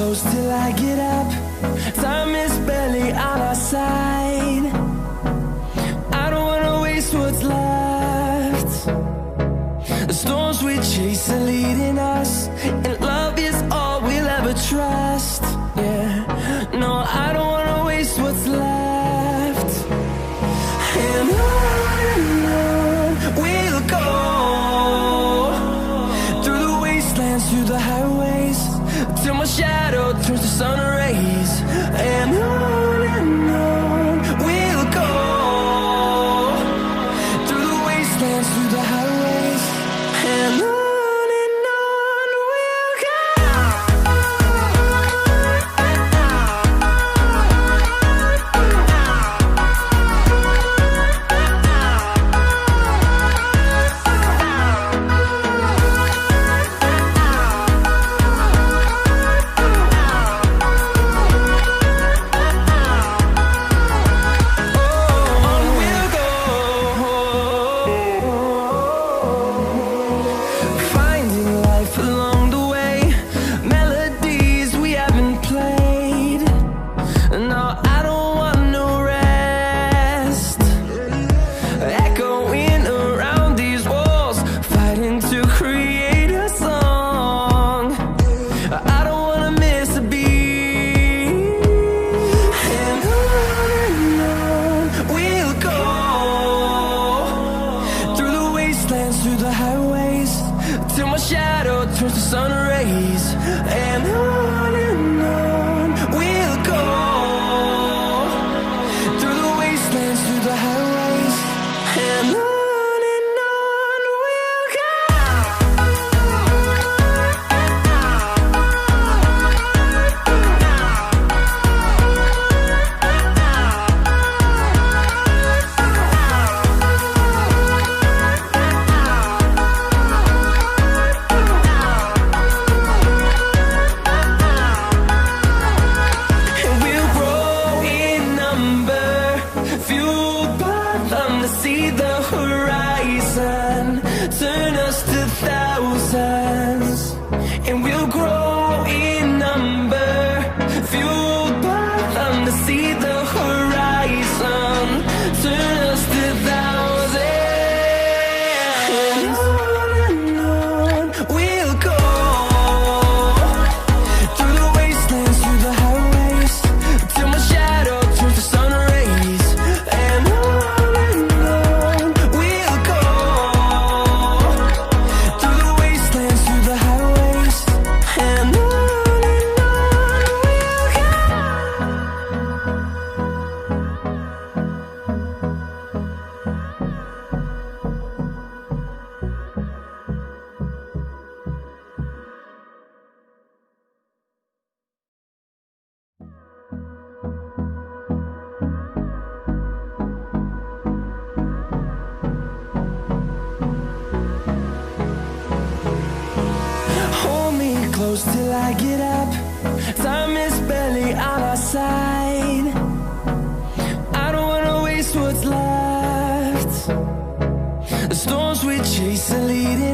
close till I get up. Time is barely on our side. I don't wanna waste what's left. The storms we chase are leading us, and love is all we'll ever trust. Yeah, no, I don't wanna waste what's left. And on we'll go, through the wastelands, through the highways, till my shadow turns to sun rays. And on we'll go, through the wastelands, through the highways, and on we'll go. Through the highways, till my shadow turns to sun rays. And on we'll go, through the wastelands, through the highways, and on we'll go. See the horizon, turn us to thousands, and we'll grow in number, fueled by them to see the horizon, turn us to thousands. And on we'll go, through the wastelands, through the highways, till my shadow turns to sun rays. And close till I get up. Time is barely on our side. I don't wanna waste what's left. The storms we chase are leading